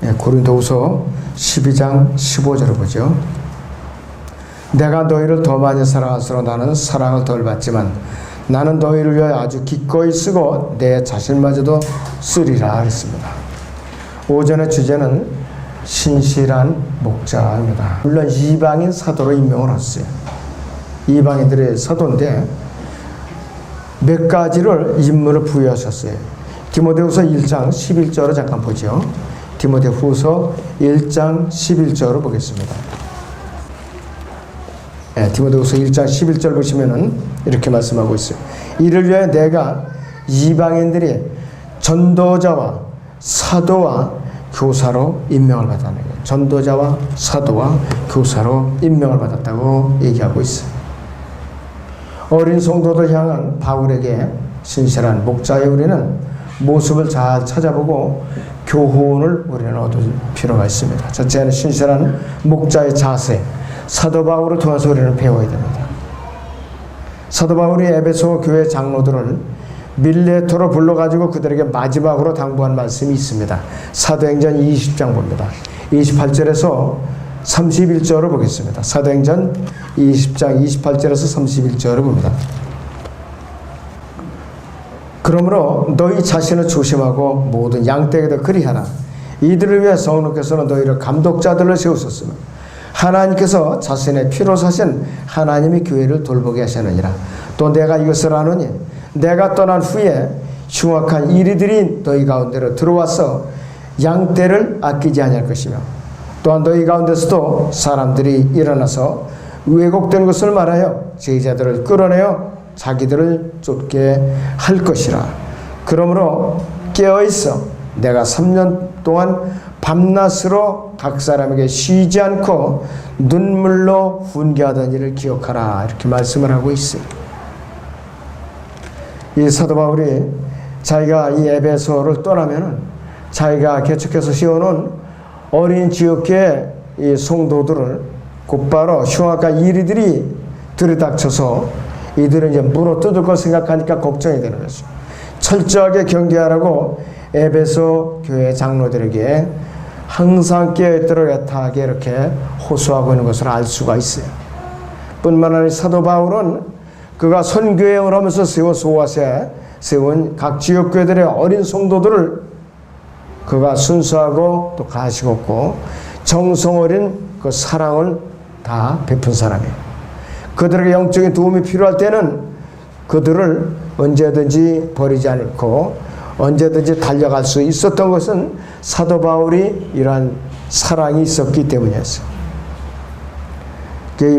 고린도후서 12장 15절을 보죠. 내가 너희를 더 많이 사랑할수록 나는 사랑을 덜 받지만 나는 너희를 위하여 아주 기꺼이 쓰고 내 자신마저도 쓰리라 했습니다. 오전의 주제는 신실한 목자입니다. 물론 이방인 사도로 임명을 했어요. 이방인들의 사도인데 몇 가지를 임무를 부여하셨어요. 디모데후서 1장 11절을 잠깐 보죠. 디모데후서 1장 11절을 보겠습니다. 디모데후서 1장 11절 보시면은 이렇게 말씀하고 있어요. 이를 위하여 내가 이방인들이 전도자와 사도와 교사로 임명을 받았는 거예요. 전도자와 사도와 교사로 임명을 받았다고 얘기하고 있어요. 어린 성도들 향한 바울에게 신실한 목자의 우리는 모습을 잘 찾아보고 교훈을 우리는 얻을 필요가 있습니다. 첫째는 신실한 목자의 자세, 사도 바울을 통해서 우리는 배워야 됩니다. 사도 바울이 에베소 교회 장로들을 밀레토로 불러가지고 그들에게 마지막으로 당부한 말씀이 있습니다. 사도행전 20장 봅니다. 28절에서 31절을 보겠습니다. 사도행전 20장 28절에서 31절을 봅니다. 그러므로 너희 자신을 조심하고 모든 양떼에게도 그리하라. 이들을 위해 성령께서는 너희를 감독자들을 세우셨으며 하나님께서 자신의 피로 사신 하나님의 교회를 돌보게 하시느니라. 또 내가 이것을 아노니 내가 떠난 후에 흉악한 이리들이 너희 가운데로 들어와서 양떼를 아끼지 아니할 것이며 또한 너희 가운데서도 사람들이 일어나서 왜곡된 것을 말하여 제자들을 끌어내어 자기들을 쫓게 할 것이라. 그러므로 깨어있어 내가 3년 동안 밤낮으로 각 사람에게 쉬지 않고 눈물로 훈계하던 일을 기억하라. 이렇게 말씀을 하고 있어요. 이 사도 바울이 자기가 이 에베소를 떠나면은 자기가 개척해서 세워놓은 어린 지역의 이 성도들을 곧바로 흉악한 이리들이 들이닥쳐서 이들은 이제 물어뜯을 걸 생각하니까 걱정이 되는 거죠. 철저하게 경계하라고 에베소 교회 장로들에게 항상 깨어있도록 애타게 이렇게 호소하고 있는 것을 알 수가 있어요. 뿐만 아니라 사도 바울은 그가 선교행을 하면서 세운 소아세 세운 각 지역교회들의 어린 성도들을 그가 순수하고 또 가식 없고 정성 어린 그 사랑을 다 베푼 사람이에요. 그들에게 영적인 도움이 필요할 때는 그들을 언제든지 버리지 않고 언제든지 달려갈 수 있었던 것은 사도 바울이 이러한 사랑이 있었기 때문이었어요.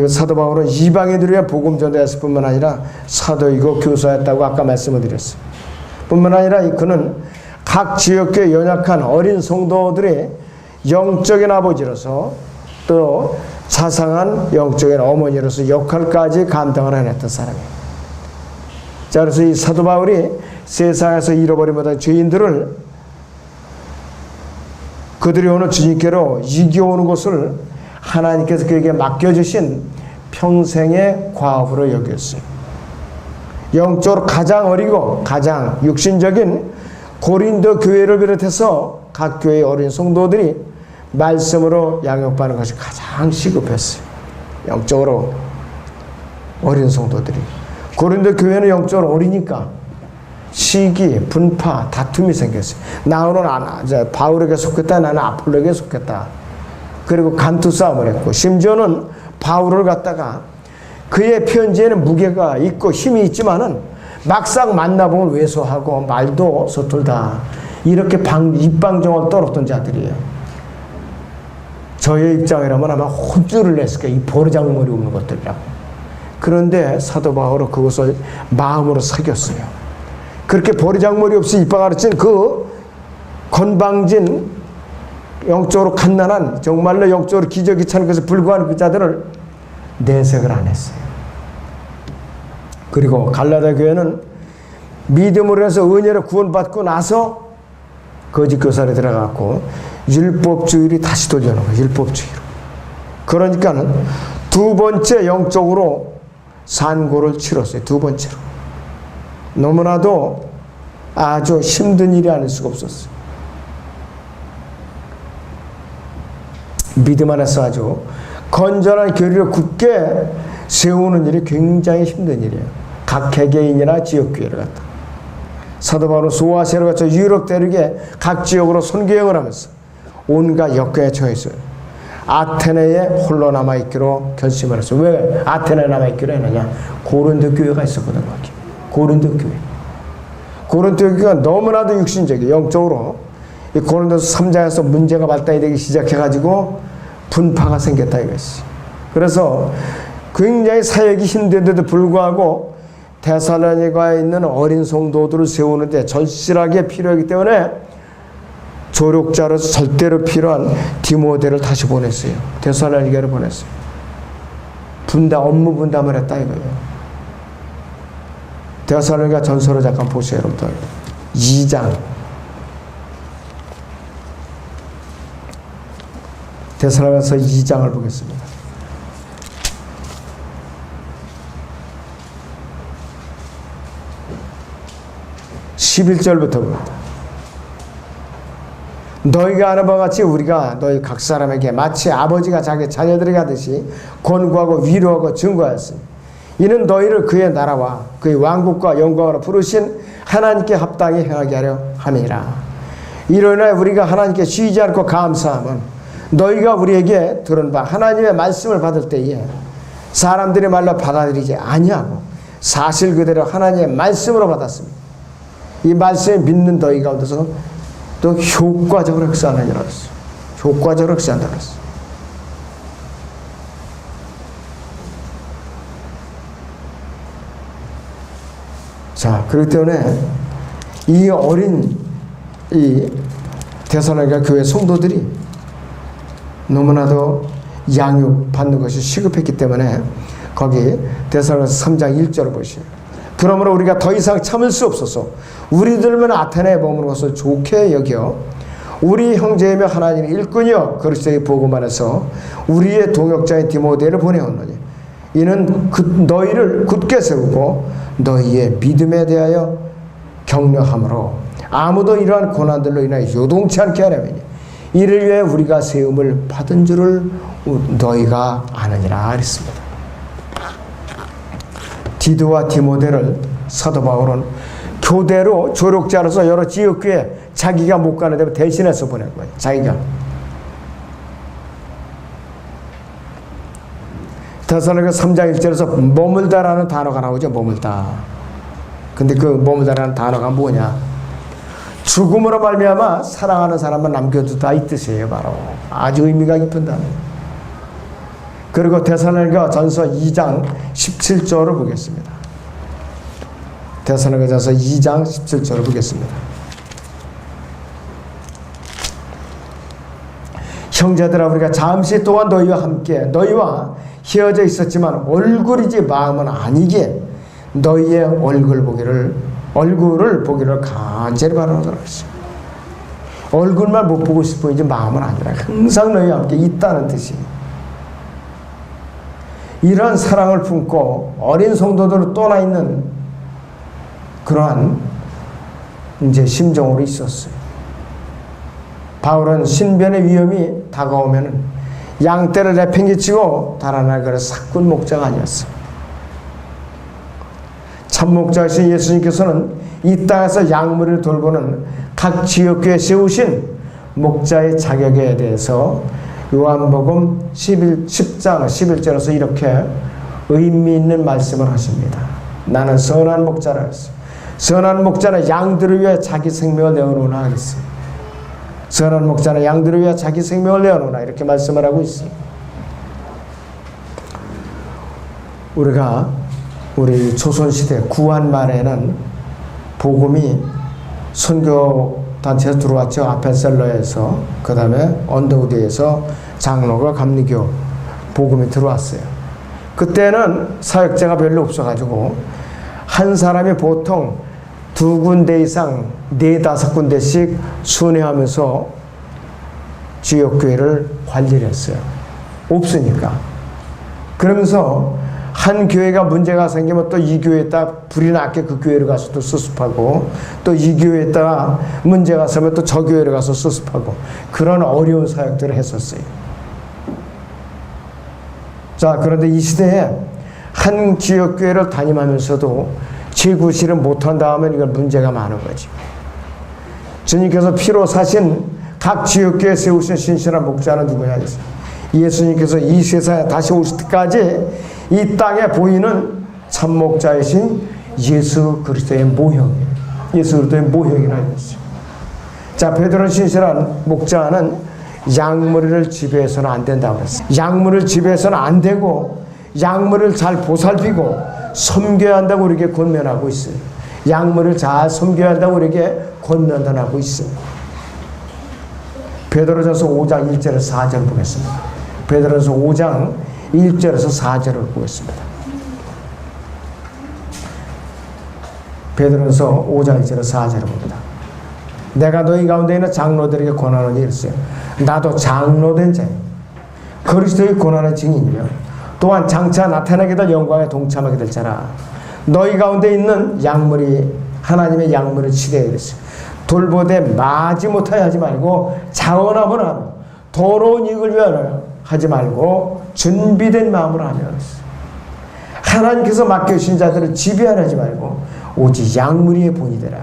사도 바울은 이방인들을 위해 복음 전도했을 뿐만 아니라 사도이고 교사였다고 아까 말씀을 드렸어요. 뿐만 아니라 그는 각 지역의 연약한 어린 성도들의 영적인 아버지로서 또 자상한 영적인 어머니로서 역할까지 감당을 해냈던 사람이에요. 자, 그래서 이 사도 바울이 세상에서 잃어버린 죄인들을 그들이 오늘 주님께로 이겨오는 것을 하나님께서 그에게 맡겨주신 평생의 과업으로 여겼어요. 영적으로 가장 어리고 가장 육신적인 고린도 교회를 비롯해서 각 교회의 어린 성도들이 말씀으로 양육받는 것이 가장 시급했어요. 영적으로 어린 성도들이. 고린도 교회는 영적으로 어리니까 시기, 분파, 다툼이 생겼어요. 나는 바울에게 속했다, 나는 아폴로에게 속했다. 그리고 간투 싸움을 했고, 심지어는 바울을 갖다가 그의 편지에는 무게가 있고 힘이 있지만은 막상 만나보면 왜소하고 말도 서툴다. 이렇게 입방정을 떨었던 자들이에요. 저의 입장이라면 아마 혼쭐을 냈을 거예요. 이 버르장머리 없는 것들이라고. 그런데 사도 바울은 그것을 마음으로 새겼어요. 그렇게 버르장머리 없이 입방아르친 그 건방진 영적으로 갓난한 정말로 영적으로 기저귀 차는 것에 불과한 그 자들을 내색을 안 했어요. 그리고 갈라디아 교회는 믿음으로 해서 은혜로 구원받고 나서 거짓 교사에 들어갔고 율법주의를 다시 돌려놓은 거예요. 율법주의로. 그러니까는 두 번째 영적으로 산고를 치렀어요. 두 번째로. 너무나도 아주 힘든 일이 아닐 수가 없었어요. 믿음 안에서 아주 건전한 교리를 굳게 세우는 일이 굉장히 힘든 일이에요. 각 개개인이나 지역교회를 갖다. 사도 바울은 소아시아를 거쳐 유럽 대륙의 각 지역으로 선교행을 하면서 온갖 역경에 처했어요. 아테네에 홀로 남아있기로 결심을 했어요. 왜 아테네에 남아있기로 했느냐? 고린도 교회가 있었거든. 거기. 고린도 교회. 고린도 교회가 너무나도 육신적이에요. 영적으로. 이 고린도서 3장에서 문제가 발단이 되기 시작해가지고 분파가 생겼다 이것이. 그래서 굉장히 사역이 힘든데도 불구하고 데살로니가에 있는 어린 성도들을 세우는데 절실하게 필요하기 때문에 조력자로서 절대로 필요한 디모데를 다시 보냈어요. 데살로니가를 보냈어요. 업무 분담을 했다 이거예요. 데살로니가 전서를 잠깐 보세요, 여러분들. 2장. 데살로니가서 2장을 보겠습니다. 11절부터 봅니다. 너희가 아는 바와 같이 우리가 너희 각 사람에게 마치 아버지가 자기 자녀들에게 하듯이 권고하고 위로하고 증거하였으니 이는 너희를 그의 나라와 그의 왕국과 영광으로 부르신 하나님께 합당히 행하게 하려 함이라. 이로 인하여 우리가 하나님께 쉬지 않고 감사함은 너희가 우리에게 들은 바 하나님의 말씀을 받을 때에 사람들의 말로 받아들이지 아니하고 사실 그대로 하나님의 말씀으로 받았습니다. 이 말씀에 믿는 너희 가운데서 또 효과적으로 흑사하느니라 했어요. 효과적으로 흑사한다 그랬어요. 자, 그렇기 때문에 이 어린 이 데살로니가 교회 성도들이 너무나도 양육받는 것이 시급했기 때문에 거기 데살로니가서 3장 1절을 보시죠. 그러므로 우리가 더 이상 참을 수 없어서 우리들만 아테네에 머무는 것을 좋게 여겨 우리 형제이며 하나님의 일꾼이여 그리스도의 복음 안에서 우리의 동역자인 디모데를 보내었노니 이는 너희를 굳게 세우고 너희의 믿음에 대하여 격려함으로 아무도 이러한 고난들로 인하여 요동치 않게 하려면 이를 위해 우리가 세움을 받은 줄을 너희가 아느니라 그랬습니다. 디도와 디모데를 사도 바울은 교대로 조력자로서 여러 지역교회 자기가 못 가는 데 대신해서 보낸 거예요. 자기가. 데살로니가 3장 1절에서 머물다라는 단어가 나오죠. 머물다. 근데 그 머물다라는 단어가 뭐냐? 죽음으로 말미암아 사랑하는 사람만 남겨두다 이 뜻이에요. 바로. 아주 의미가 깊은 단어예요. 그리고 데살로니가 전서 2장 17절을 보겠습니다. 데살로니가 전서 2장 17절을 보겠습니다. 형제들아 우리가 잠시 동안 너희와 함께 너희와 헤어져 있었지만 얼굴이지 마음은 아니게 너희의 얼굴을 보기를 간절히 바라노라 했어요. 얼굴만 못 보고 싶어 이제 마음은 아니라 항상 너희와 함께 있다는 뜻이에요. 이러한 사랑을 품고 어린 성도들을 떠나 있는 그러한 이제 심정으로 있었어요. 바울은 신변의 위험이 다가오면은 양떼를 내팽개치고 달아날 그런 사꾼 목자가 아니었어요. 참 목자이신 예수님께서는 이 땅에서 양무리를 돌보는 각 지역교회에 세우신 목자의 자격에 대해서 요한복음 10장 11절에서 이렇게 의미 있는 말씀을 하십니다. 나는 선한 목자라 했어요. 선한 목자는 양들을 위해 자기 생명을 내어놓으나 하겠어요. 선한 목자는 양들을 위해 자기 생명을 내어놓으나 이렇게 말씀을 하고 있어요. 우리 조선시대 구한 말에는 복음이 선교단체에서 들어왔죠. 아펜셀러에서 그 다음에 언더우드에서 장로가 감리교 복음이 들어왔어요. 그때는 사역자가 별로 없어가지고 한 사람이 보통 2군데 이상 4-5군데씩 순회하면서 지역교회를 관리를 했어요. 없으니까. 그러면서 한 교회가 문제가 생기면 또 이 교회에다 불이 났게 그 교회를 가서 또 수습하고 또 이 교회에다가 문제가 생기면 또 저 교회를 가서 수습하고 그런 어려운 사역들을 했었어요. 자, 그런데 이 시대에 한 지역교회를 담임하면서도 재구실을 못한다 하면 이건 문제가 많은 거지. 주님께서 피로 사신 각 지역교회에 세우신 신실한 목자는 누구냐 했어요. 예수님께서 이 세상에 다시 오실 때까지 이 땅에 보이는 참 목자이신 예수 그리스도의 모형이에요. 예수 그리스도의 모형이라 했어요. 자, 베드로는 신실한 목자는 양무리를 지배해서는 안 된다고 했어요. 양무리를 지배해서는 안 되고 양무리를 잘 보살피고 섬겨야 한다고 우리에게 권면하고 있어요. 양무리를 잘 섬겨야 한다고 우리에게 권면하고 있어요. 베드로전서 5장 1절에서 4절을 보겠습니다. 베드로전서 5장 1절에서 4절을 보겠습니다. 베드로전서 5장 1절에서 4절을 봅니다. 내가 너희 가운데 있는 장로들에게 권하노니 이랬어요. 나도 장로된 자요 그리스도의 고난의 증인이며 또한 장차 나타나게 될 영광에 동참하게 될 자라. 너희 가운데 있는 양무리 하나님의 양무리 치대에 이랬어요. 돌보되 마지 못하여 하지 말고 자원함을 하며 더러운 이익을 위하여 하지 말고 준비된 마음으로 하며 그랬어요. 하나님께서 맡겨주신 자들을 지배하지 말고 오직 양무리의 본이 되라.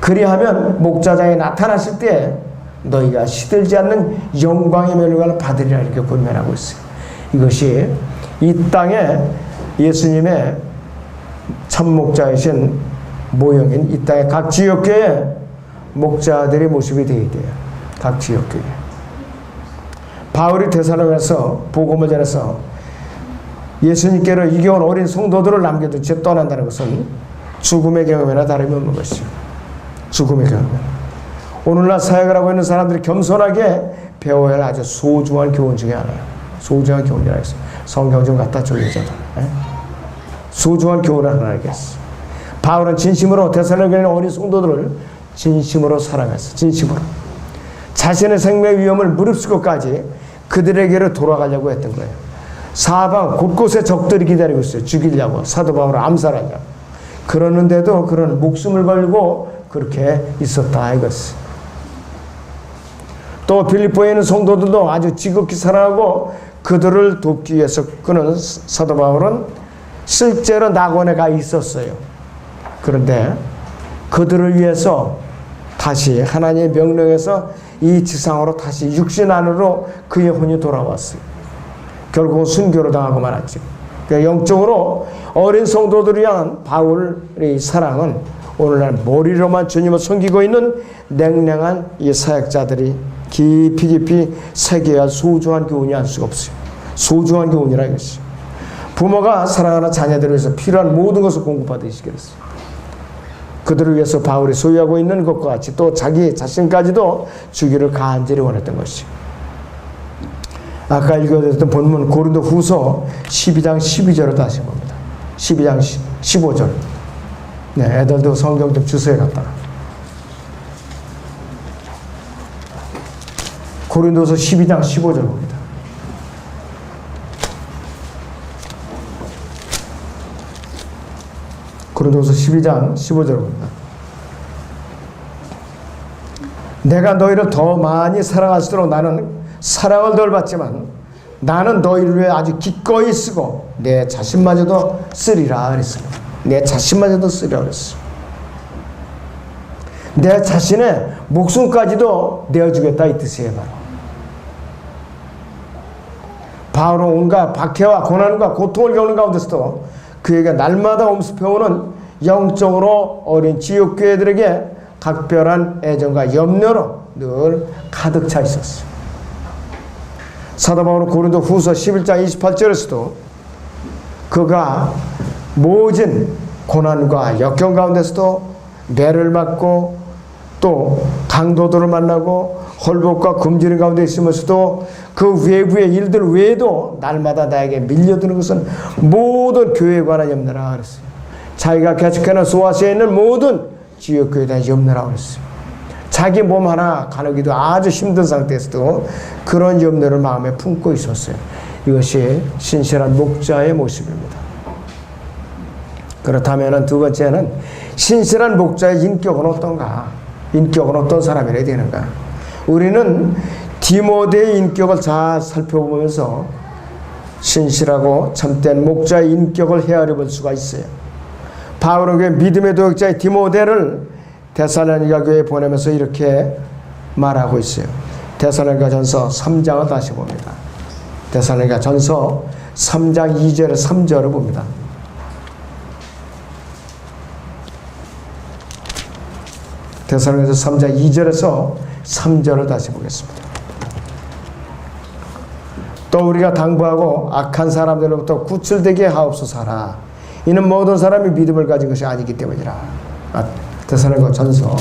그리하면 목자장에 나타나실 때 너희가 시들지 않는 영광의 멸류관을 받으리라 이렇게 권면하고 있어요. 이것이 이 땅에 예수님의 참목자이신 모형인 이 땅의 각 지역교회 목자들의 모습이 되어야 돼요. 각 지역교회. 바울이 데살로니가서 복음을 전해서 예수님께로 이겨온 어린 성도들을 남겨둔 채 떠난다는 것은 죽음의 경험이나 다름이 없는 것이죠. 죽음의 경험. 오늘날 사역을 하고 있는 사람들이 겸손하게 배워야 할 아주 소중한 교훈 중에 하나예요. 소중한 교훈이라 했어요. 성경 좀 갖다 줘, 여자들. 소중한 교훈을 하나 알겠어. 바울은 진심으로 데살로니가에 있는 어린 성도들을 진심으로 사랑했어. 진심으로. 자신의 생명의 위험을 무릅쓰고까지 그들에게로 돌아가려고 했던 거예요. 사방 곳곳에 적들이 기다리고 있어요. 죽이려고. 사도 바울을 암살하려고. 그러는데도 그런 목숨을 걸고 그렇게 있었다 이것이. 또 빌립보에 있는 성도들도 아주 지극히 사랑하고 그들을 돕기 위해서 그는 사도 바울은 실제로 낙원에 가 있었어요. 그런데 그들을 위해서 다시 하나님의 명령에서 이 지상으로 다시 육신 안으로 그의 혼이 돌아왔어요. 결국은 순교를 당하고 말았죠. 그러니까 영적으로 어린 성도들을 향한 바울의 사랑은 오늘날 머리로만 주님을 섬기고 있는 냉랭한 이 사역자들이 깊이 새겨야 할 소중한 교훈이 알 수가 없어요. 소중한 교훈이라 이것이. 부모가 사랑하는 자녀들을 위해서 필요한 모든 것을 공급받으시게 됐어요. 그들을 위해서 바울이 소유하고 있는 것과 같이 또 자기 자신까지도 주기를 간절히 원했던 것이죠. 아까 읽어드렸던 본문 고린도 후서 12장 12절을 다시 봅니다. 12장 15절. 네, 애들도 성경 좀 주소해 갔다가. 고린도서 12장 15절 봅니다. 고린도서 12장 15절 봅니다. 내가 너희를 더 많이 사랑할수록 나는 사랑을 덜 받지만 나는 너희를 위해 아주 기꺼이 쓰고 내 자신마저도 쓰리라 그랬습니다. 내 자신마저도 쓰리라 그랬어요. 내 자신의 목숨까지도 내어주겠다 이 뜻이에요. 바울은 온갖 박해와 고난과 고통을 겪는 가운데서도 그에게 날마다 엄습해오는 영적으로 어린 지옥교회들에게 각별한 애정과 염려로 늘 가득 차 있었어요. 사도 바울은 고린도 후서 11장 28절에서도 그가 모진 고난과 역경 가운데서도 매를 맞고 또 강도들을 만나고 헐벗과 굶주림 가운데 있으면서도 그 외부의 일들 외에도 날마다 나에게 밀려드는 것은 모든 교회에 관한 염려라 그랬어요. 자기가 개척하는 소아시아에 있는 모든 지역교회에 대한 염려라 그랬어요. 자기 몸 하나 가누기도 아주 힘든 상태에서도 그런 염려를 마음에 품고 있었어요. 이것이 신실한 목자의 모습입니다. 그렇다면 두 번째는 신실한 목자의 인격은 어떤가? 인격은 어떤 사람이라 되는가? 우리는 디모데의 인격을 잘 살펴보면서 신실하고 참된 목자의 인격을 헤아려 볼 수가 있어요. 바울은 그 믿음의 도역자의 디모데를 데살로니가 교회에 보내면서 이렇게 말하고 있어요. 데살로니가 전서 3장을 다시 봅니다. 데살로니가 전서 3장 2절에 3절을 봅니다. 데살로니가서 3장 2절에서 3절을 다시 보겠습니다. 또 우리가 당부하고 악한 사람들로부터 구출되게 하옵소서라. 이는 모든 사람이 믿음을 가진 것이 아니기 때문이라. 데살로니가 전서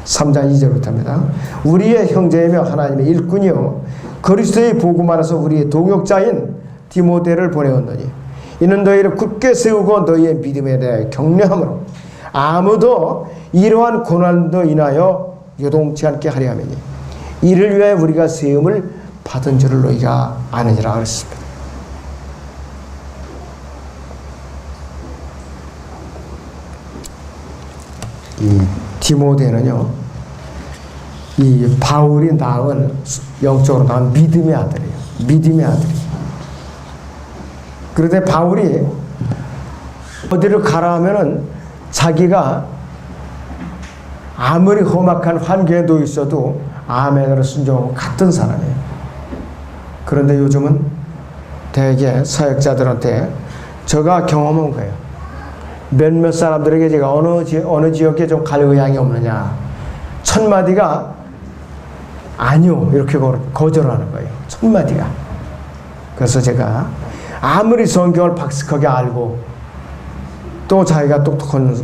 3장 2절부터입니다. 우리의 형제이며 하나님의 일꾼이요 그리스도의 복음 안에서 우리의 동역자인 디모데를 보내었노니 이는 너희를 굳게 세우고 너희의 믿음에 대해 격려함으로 아무도 이러한 고난도 인하여 요동치 않게 하려 함이니 이를 위하여 우리가 세움을 받은 줄을 너희가 아느니라 그랬습니다. 이 디모데는요, 이 바울이 낳은 영적으로 낳은 믿음의 아들이에요. 믿음의 아들이에요. 그런데 바울이 어디를 가라 하면은 자기가 아무리 험악한 환경에 놓여 있어도 아멘으로 순종하고 같은 사람이에요. 그런데 요즘은 대개 사역자들한테 제가 경험한 거예요. 몇몇 사람들에게 제가 어느 지역에 좀 갈 의향이 없느냐, 첫 마디가 아니요 이렇게 거절하는 거예요. 첫 마디가. 그래서 제가 아무리 성경을 박식하게 알고 또 자기가 똑똑한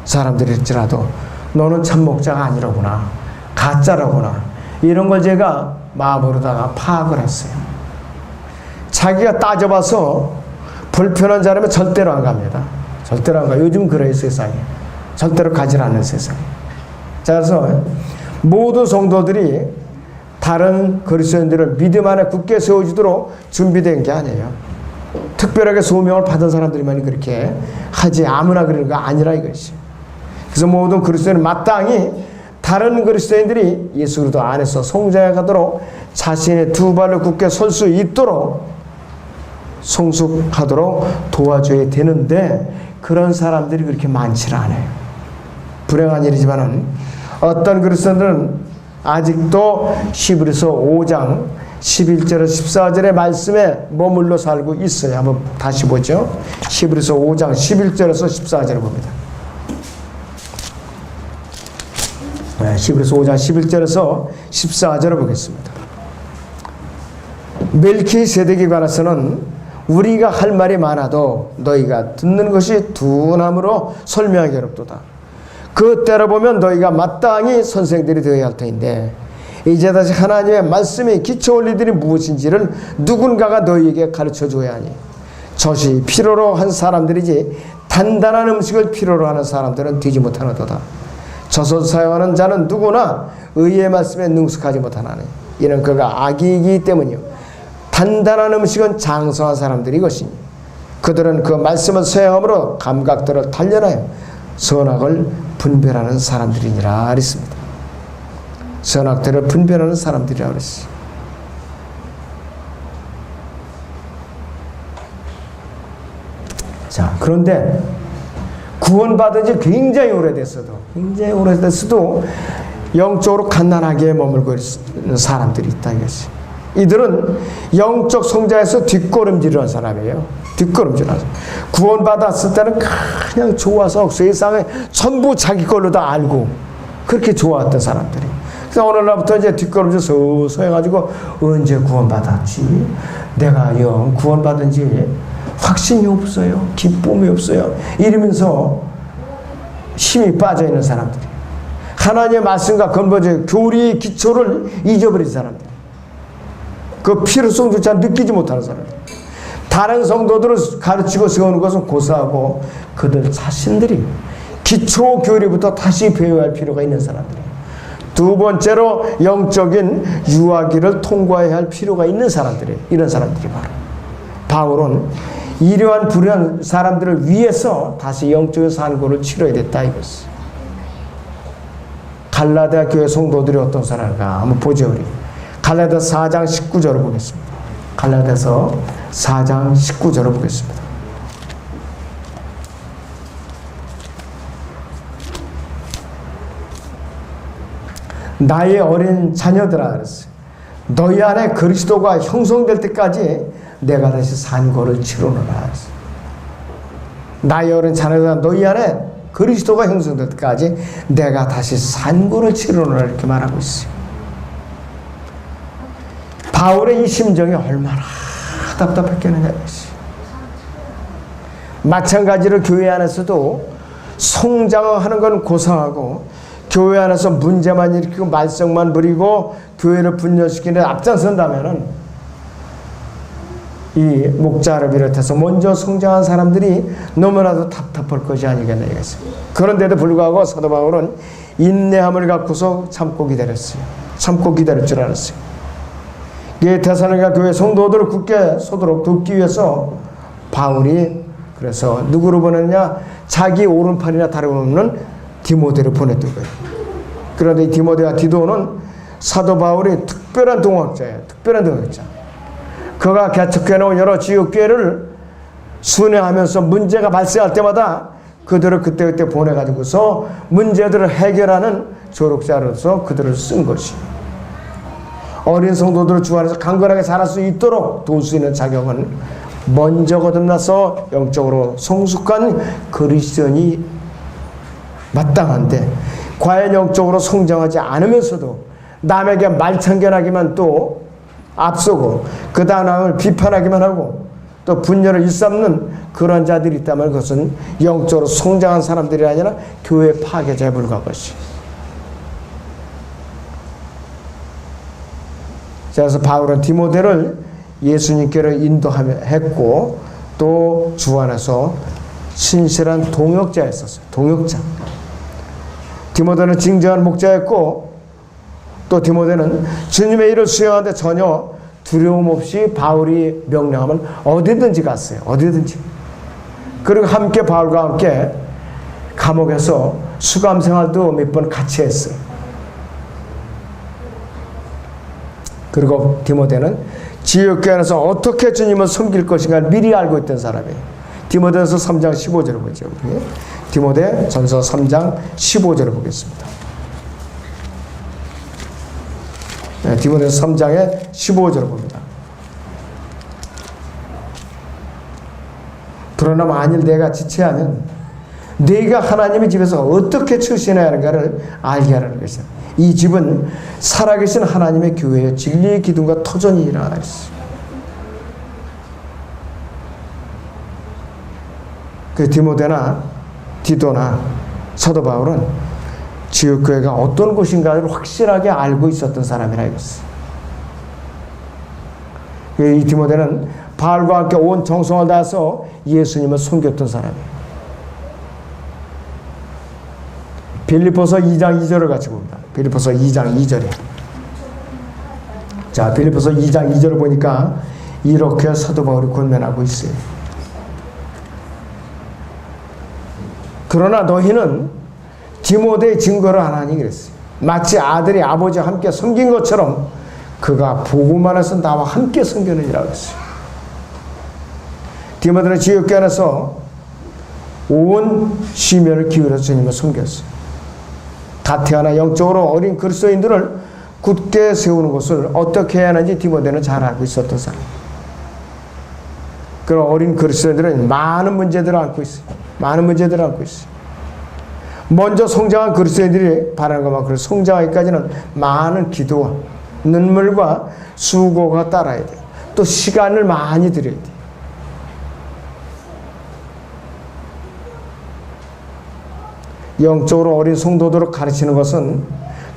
사람들일지라도 너는 참 목자가 아니라구나, 가짜라구나, 이런 걸 제가 마음으로다가 파악을 했어요. 자기가 따져봐서 불편한 자라면 절대로 안 갑니다. 절대로 안 가요. 요즘 그래요, 세상에. 절대로 가지 않는 세상에. 자, 그래서 모든 성도들이 다른 그리스도인들을 믿음 안에 굳게 세워주도록 준비된 게 아니에요. 특별하게 소명을 받은 사람들만 그렇게 하지, 아무나 그러는 거 아니라 이것이. 그래서 모든 그리스도인은 마땅히 다른 그리스도인들이 예수 그리스도 안에서 성장해 가도록 자신의 두 발을 굳게 설 수 있도록 성숙하도록 도와줘야 되는데 그런 사람들이 그렇게 많지 않아요. 불행한 일이지만은 어떤 그리스도인들은 아직도 히브리서 5장 11절에서 14절의 말씀에 머물러 살고 있어요. 한번 다시 보죠. 히브리서 5장 11절에서 14절을 봅니다. 히브리서 5장 11절에서 14절을 보겠습니다. 멜키세덱에 관해서는 우리가 할 말이 많아도 너희가 듣는 것이 둔함으로 설명하기 어렵도다. 그때로 보면 너희가 마땅히 선생들이 되어야 할 터인데 이제 다시 하나님의 말씀의 기초 원리들이 무엇인지를 누군가가 너희에게 가르쳐 줘야 하니 젖이 필요로 한 사람들이지 단단한 음식을 필요로 하는 사람들은 되지 못하노도다. 젖을 사용하는 자는 누구나 의의 말씀에 능숙하지 못하나니 이는 그가 악이기 때문이요 단단한 음식은 장성한 사람들이 것이니 그들은 그 말씀을 수행함으로 감각들을 단련하여 선악을 분별하는 사람들이니라 그랬습니다. 선악들을 분별하는 사람들이라고 그랬어요. 자, 그런데 구원받은 지 굉장히 오래됐어도 영적으로 갓난하게 머물고 있는 사람들이 있다 이것이. 이들은 영적 성장에서 뒷걸음질을 한 사람이에요. 뒷걸음질을. 구원받았을 때는 그냥 좋아서 세상에 전부 자기 걸로 다 알고 그렇게 좋아했던 사람들이. 그래서 어느 날부터 이제 뒷걸음질 서서 해가지고 언제 구원받았지? 내가 영 구원받은지 확신이 없어요. 기쁨이 없어요. 이러면서 힘이 빠져있는 사람들이. 하나님의 말씀과 근본적인 교리의 기초를 잊어버린 사람들. 그 필요성조차 느끼지 못하는 사람들. 다른 성도들을 가르치고 세우는 것은 고사하고 그들 자신들이 기초 교리부터 다시 배워야 할 필요가 있는 사람들이에요. 두 번째로 영적인 유아기를 통과해야 할 필요가 있는 사람들이에요. 이런 사람들이 바울은 이러한 불의한 사람들을 위해서 다시 영적인 산고를 치러야 됐다 이것이. 갈라디아 교회 성도들이 어떤 사람인가 한번 보죠. 우리 갈라디아서 4장 19절을 보겠습니다. 갈라디아서 4장 19절을 보겠습니다. 나의 어린 자녀들아 그랬어요. 너희 안에 그리스도가 형성될 때까지 내가 다시 산고를 치르노라 그랬어요. 나의 어린 자녀들아 너희 안에 그리스도가 형성될 때까지 내가 다시 산고를 치르노라 이렇게 말하고 있어요. 바울의 이 심정이 얼마나 답답했겠느냐 이것이. 마찬가지로 교회 안에서도 성장하는 건 고상하고 교회 안에서 문제만 일으키고 말썽만 부리고 교회를 분열시키는 앞장선다면은 이 목자를 비롯해서 먼저 성장한 사람들이 너무나도 답답할 것이 아니겠나 이겠습니다. 그런데도 불구하고 사도 바울은 인내함을 갖고서 참고 기다렸어요. 참고 기다릴 줄 알았어요. 데살로니가 교회 성도들을 굳게 서도록 돕기 위해서 바울이 그래서 누구를 보냈냐? 자기 오른팔이나 다름없는 디모데를 보냈던 거예요. 그런데 이 디모데와 디도는 사도 바울이 특별한 동역자예요. 특별한 동역자. 그가 개척해놓은 여러 지역교회를 순회하면서 문제가 발생할 때마다 그들을 그때그때 보내가지고서 문제들을 해결하는 조력자로서 그들을 쓴 것이 어린 성도들을 주 안에서 강건하게 자랄 수 있도록 도울 수 있는 자격은 먼저 거듭나서 영적으로 성숙한 그리스도인이 마땅한데 과연 영적으로 성장하지 않으면서도 남에게 말참견하기만 또 앞서고 그 다음을 비판하기만 하고 또 분열을 일삼는 그런 자들이 있다면 그것은 영적으로 성장한 사람들이 아니라 교회 파괴자에 불과한 것이. 그래서 바울은 디모데를 예수님께로 인도했고 또 주 안에서 신실한 동역자였었어요. 동역자. 디모데는 진정한 목자였고 또 디모데는 주님의 일을 수행하는데 전혀 두려움 없이 바울이 명령하면 어디든지 갔어요. 어디든지. 그리고 함께 바울과 함께 감옥에서 수감 생활도 몇 번 같이 했어요. 그리고 디모데는 지역교회 안에서 어떻게 주님을 섬길 것인가 미리 알고 있던 사람이에요. 디모데전서 3장 15절을 보죠. 디모데전서 3장 15절을 보겠습니다. 네, 디모데전서 3장의 15절을 봅니다. 그러나 만일 내가 지체하면 네가 하나님의 집에서 어떻게 처신해야 하는가를 알게 하라는 것이다. 이 집은 살아계신 하나님의 교회의 진리의 기둥과 터전이라 했어요. 그 디모데나 디도나 사도 바울은 지역교회가 어떤 곳인가를 확실하게 알고 있었던 사람이라 이것을. 이 디모데는 바울과 함께 온 정성을 다해서 예수님을 섬겼던 사람이에요. 빌립보서 2장 2절을 같이 봅니다. 빌립보서 2장 2절에. 자, 빌립보서 2장 2절을 보니까 이렇게 사도 바울이 권면하고 있어요. 그러나 너희는 디모데의 증거를 안 하니 그랬어요. 마치 아들이 아버지와 함께 섬긴 것처럼 그가 복음 안에서 나와 함께 섬겼느니라 그랬어요. 디모데는 지역교회 안에서 온 심혈을 기울여서 주님을 섬겼어요. 다 태어나 영적으로 어린 그리스도인들을 굳게 세우는 것을 어떻게 해야 하는지 디모데는 잘 알고 있었던 사람. 그런 어린 그리스도인들은 많은 문제들을 안고 있어요. 많은 문제들을 안고 있어요. 먼저 성장한 그리스도인들이 바라는 것만큼 성장하기까지는 많은 기도와 눈물과 수고가 따라야 돼요. 또 시간을 많이 들여야 돼요. 영적으로 어린 성도들을 가르치는 것은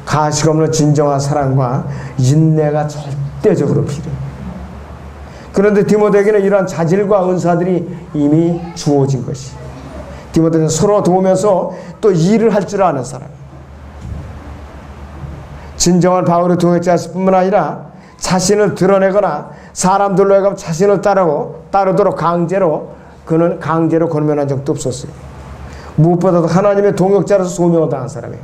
가식 없는 진정한 사랑과 인내가 절대적으로 필요해요. 그런데 디모데에게는 이러한 자질과 은사들이 이미 주어진 것이. 디모데는 서로 도우면서 또 일을 할 줄 아는 사람. 진정한 바울의 동역자였을 뿐만 아니라 자신을 드러내거나 사람들로 하여금 자신을 따르도록 그는 강제로 권면한 적도 없었어요. 무엇보다도 하나님의 동역자로서 소명을 다한 사람이에요.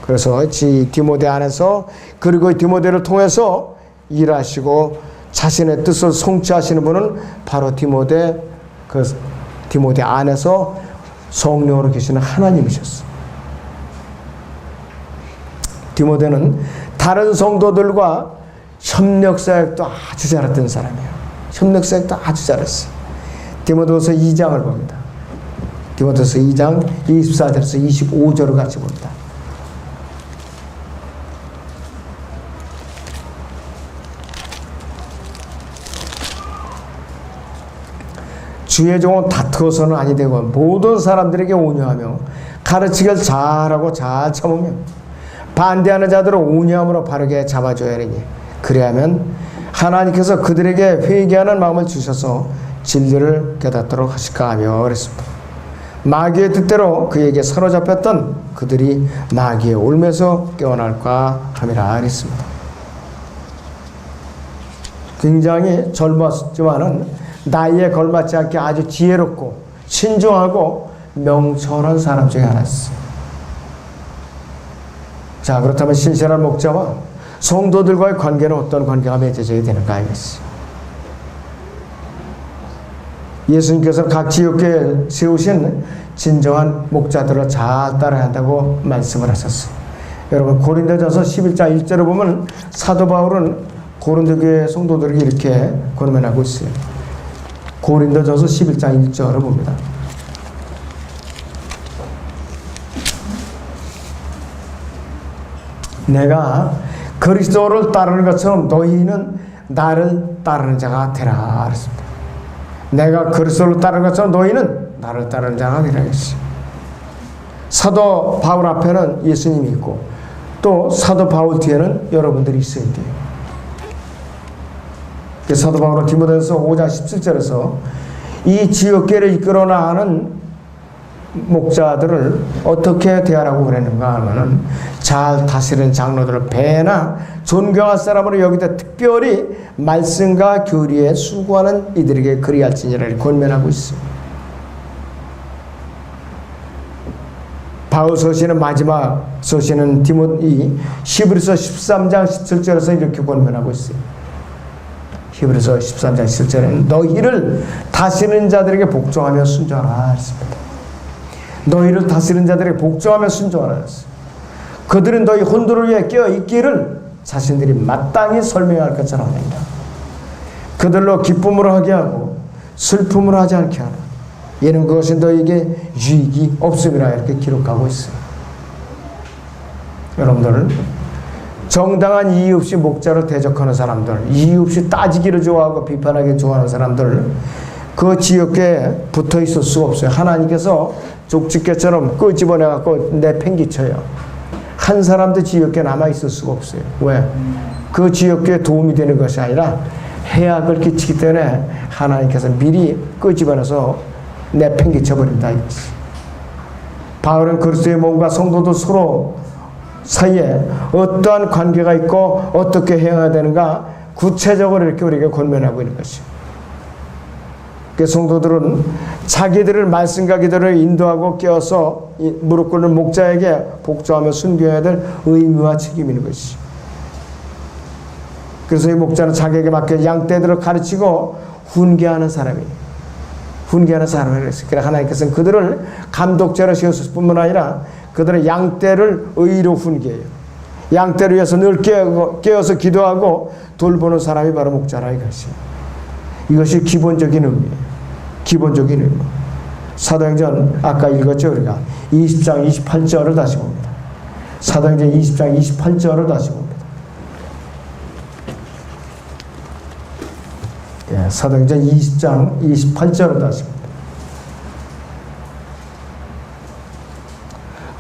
그래서 디모데 안에서 그리고 디모데를 통해서 일하시고 자신의 뜻을 성취하시는 분은 바로 디모데 안에서 성령으로 계시는 하나님이셨어. 디모데는 다른 성도들과 협력사역도 아주 잘했던 사람이에요. 협력사역도 아주 잘했어요. 디모데후서 2장을 봅니다. 디모데후서 2장 24절에서 25절을 같이 봅니다. 주의 종은 다투어서는 아니 되고 모든 사람들에게 온유하며 가르치기를 잘하고 잘 참으며 반대하는 자들을 온유함으로 바르게 잡아줘야 하리니 그리하면 하나님께서 그들에게 회개하는 마음을 주셔서 진리를 깨닫도록 하실까 하며 그랬습니다. 마귀의 뜻대로 그에게 사로잡혔던 그들이 마귀의 올매서 깨어날까 함이라 그랬습니다. 굉장히 젊었지만은 나이에 걸맞지 않게 아주 지혜롭고 신중하고 명철한 사람 중에 하나였어요. 자, 그렇다면 신실한 목자와 성도들과의 관계는 어떤 관계가 맺어져야 되는가 하겠어요. 예수님께서 각 지역에 세우신 진정한 목자들을 잘 따라야 한다고 말씀을 하셨어요. 여러분 고린도전서 11장 1절을 보면 사도 바울은 고린도 교회 성도들에게 이렇게 권면하고 있어요. 고린도전서 11장 1절을 봅니다. 내가 그리스도를 따르는 것처럼 너희는 나를 따르는 자가 되라 그랬습니다. 내가 그리스도를 따르는 것처럼 너희는 나를 따르는 자가 되라 했어요. 사도 바울 앞에는 예수님이 있고 또 사도 바울 뒤에는 여러분들이 있어야 돼요. 사도 바울은 디모데전서 5장 17절에서 이 지역교회를 이끌어 나가는 목자들을 어떻게 대하라고 그랬는가 하면은 잘 다스리는 장로들을 배나 존경할 사람으로 여기다 특별히 말씀과 교리에 수고하는 이들에게 그리할지니라 권면하고 있습니다. 바울 서신은 마지막 서신은 히브리서 13장 17절에서 이렇게 권면하고 있어요. 히브리서 13장 17절에는 너희를 다스리는 자들에게 복종하며 순종하라 했습니다. 너희를 다스리는 자들에게 복종하며 순종하라 했습니다. 그들은 너희 혼돈을 위해 깨어있기를 자신들이 마땅히 설명할 것처럼 합니다. 그들로 기쁨으로 하게 하고 슬픔으로 하지 않게 하라. 이는 그것이 너희에게 유익이 없음이라 이렇게 기록하고 있어요. 여러분들은 정당한 이유 없이 목자를 대적하는 사람들, 이유 없이 따지기를 좋아하고 비판하기 좋아하는 사람들, 그 지역에 붙어 있을 수가 없어요. 하나님께서 족집게처럼 끄집어내갖고 내팽개쳐요. 한 사람도 지역에 남아있을 수가 없어요. 왜? 그 지역에 도움이 되는 것이 아니라 해악을 끼치기 때문에 하나님께서 미리 끄집어내서 내팽개쳐버린다 이거지. 바울은 그리스도의 몸과 성도도 서로 사이에 어떠한 관계가 있고 어떻게 행해야 되는가 구체적으로 이렇게 우리에게 권면하고 있는 것이죠. 그 성도들은 자기들을 말씀과 기도를 인도하고 깨어서 무릎 꿇는 목자에게 복종하며 순교해야 될 의무와 책임이 있는 것이죠. 그래서 이 목자는 자기에게 맡겨 양떼들을 가르치고 훈계하는 사람이에요. 훈계하는 사람이라고 했어요. 그래서 하나님께서는 그들을 감독자로 세웠을 뿐만 아니라 그들의 양떼를 의로 훈계해요. 양떼를 위해서 늘 깨어서 기도하고 돌보는 사람이 바로 목자라 이것이에요. 이것이 기본적인 의미예요. 기본적인 의미. 사도행전 아까 읽었죠 우리가 20장 28절을 다시 봅니다. 사도행전 20장 28절을 다시 봅니다. 예, 사도행전 20장 28절을 다시 봅니다.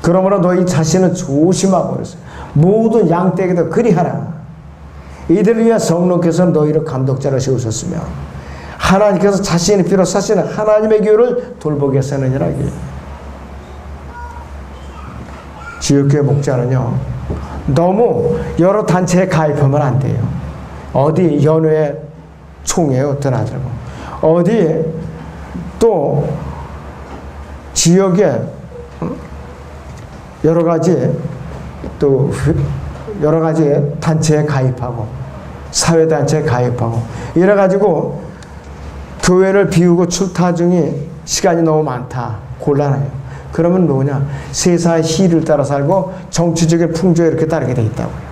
그러므로 너희 자신은 조심하고 그랬어요. 모든 양떼에게도 그리하라. 이들을 위해 성령께서는 너희를 감독자로 세우셨으며 하나님께서 자신의 피로 사시는 하나님의 교회를 돌보게 하느니라. 지역교회 목자는요 너무 여러 단체에 가입하면 안 돼요. 어디 연회 총회에 어떤 하더라고 어디 또 지역에 여러 가지 단체에 가입하고 사회단체에 가입하고 이래가지고 교회를 비우고 출타 중에 시간이 너무 많다. 곤란해요. 그러면 뭐냐? 세상의 시를 따라 살고 정치적인 풍조에 이렇게 따르게 돼 있다고요.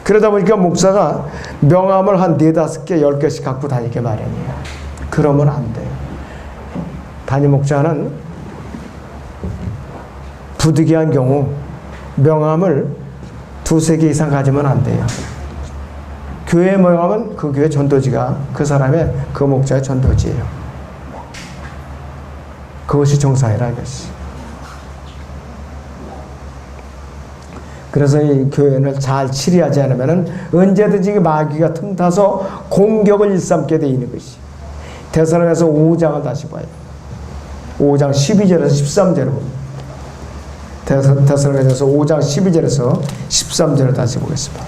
그러다 보니까 목사가 명함을 한 4, 5개, 10개씩 갖고 다니게 마련이에요. 그러면 안 돼요. 담임 목자는 부득이한 경우 명함을 2, 3개 이상 가지면 안 돼요. 교회에 명함은 그 교회 전도지가 그 사람의 그 목자의 전도지예요. 그것이 정상이라 이것이. 그래서 이 교회를 잘 치리하지 않으면 언제든지 마귀가 틈타서 공격을 일삼게 되어 있는 것이. 데살로니가서 5장을 다시 봐요. 5장 12절에서 13절을 봅니다. 데살로니가서 5장 12절에서 13절을 다시 보겠습니다.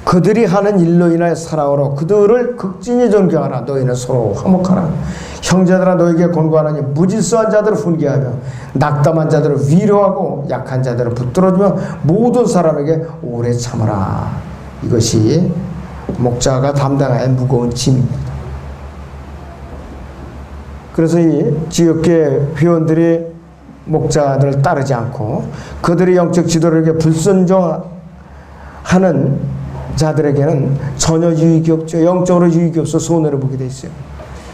그들이 하는 일로 인하여 사랑으로 그들을 극진히 존경하라. 너희는 서로 화목하라. 형제들아 너에게 권고하노니 무질서한 자들을 훈계하며 낙담한 자들을 위로하고 약한 자들을 붙들어주며 모든 사람에게 오래 참아라. 이것이 목자가 담당할 무거운 짐입니다. 그래서 이 지역교회 회원들이 목자들을 따르지 않고 그들의 영적 지도력에 불순종하는 자들에게는 전혀 유익이 없죠. 영적으로 유익이 없어 손해를 보게 돼 있어요.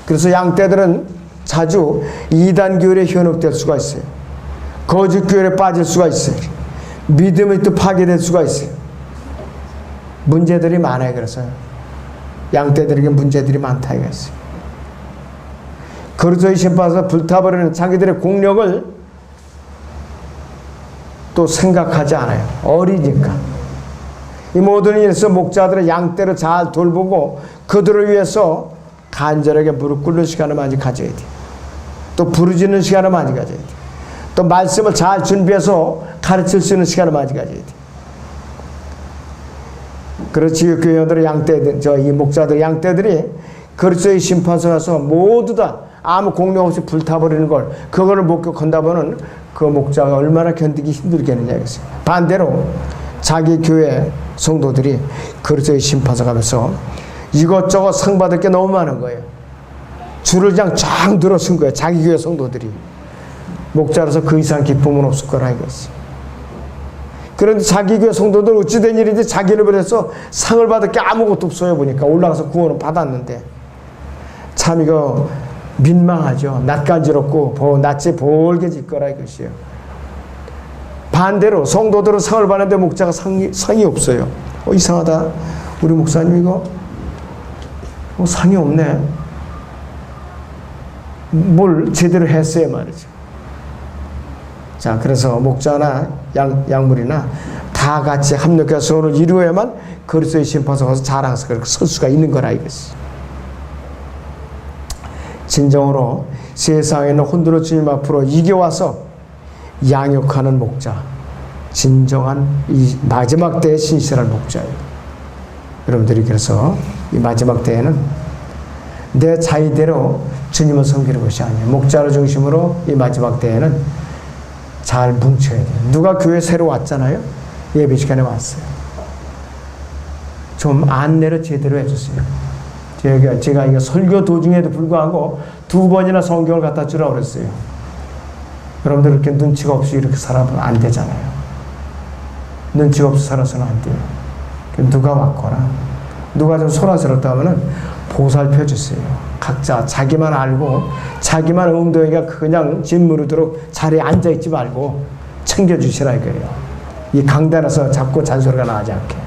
그래서 양떼들은 자주 이단 교회에 현혹될 수가 있어요. 거짓 교회에 빠질 수가 있어요. 믿음이 또 파괴될 수가 있어요. 문제들이 많아요. 그래서 양떼들에게 문제들이 많다 이거였어요. 그리스도의 심판에서 불타버리는 자기들의 공력을 또 생각하지 않아요. 어리니까. 이 모든 일에서 목자들의 양떼를 잘 돌보고 그들을 위해서 간절하게 무릎 꿇는 시간을 많이 가져야 돼요. 또 부르짖는 시간을 많이 가져야 돼요. 또 말씀을 잘 준비해서 가르칠 수 있는 시간을 많이 가져야 돼요. 그래서 지역교회들의 양떼들, 이 목자들의 양떼들이 그리스도의 심판서 가서 모두 다 아무 공력 없이 불타버리는 걸 그거를 목격한다 보면 그 목자가 얼마나 견디기 힘들겠느냐 이거예요. 반대로 자기 교회 성도들이 그리스도의 심판서 가면서 이것저것 상 받을 게 너무 많은 거예요. 줄을 그냥 쫙 늘어선 거예요. 자기 교회 성도들이. 목자라서 그 이상 기쁨은 없을 거라 이거지. 그런데 자기 교회 성도들 어찌된 일인지 자기를 위해서 상을 받을 게 아무것도 없어요. 보니까 올라가서 구원을 받았는데 참 이거 민망하죠. 낯간지럽고 낯이 볼게질 거라 이것이에요. 반대로 성도들은 상을 받는데 목자가 상이 없어요. 이상하다. 우리 목사님 이거 상이 없네. 뭘 제대로 했어야 말이죠. 자, 그래서 목자나 약물이나 다 같이 합력해서 서로를 이루어야만 그리스도의 심판서 가서 자랑스럽게 설 수가 있는 거라 이것이. 진정으로 세상에 있는 혼돈의 주님 앞으로 이겨와서 양육하는 목자, 진정한 이 마지막 때의 신실한 목자예요. 여러분들이 그래서 이 마지막 때에는 내 자의대로 주님을 섬기는 것이 아니에요. 목자를 중심으로 이 마지막 때에는 잘 뭉쳐야 돼요. 누가 교회 새로 왔잖아요. 예배 시간에 왔어요. 좀 안내를 제대로 해주세요. 제가 이거 설교 도중에도 불구하고 2번이나 성경을 갖다 주라고 그랬어요. 여러분들 이렇게 눈치가 없이 이렇게 살아보면 안 되잖아요. 눈치가 없이 살아서는 안 돼요. 누가 왔거나 누가 좀 소란스럽다 하면은 보살펴 주세요. 각자 자기만 알고 자기만 엉덩이가 그냥 짓무르도록 자리에 앉아있지 말고 챙겨주시라 이거예요. 이 강단에서 자꾸 잔소리가 나지 않게.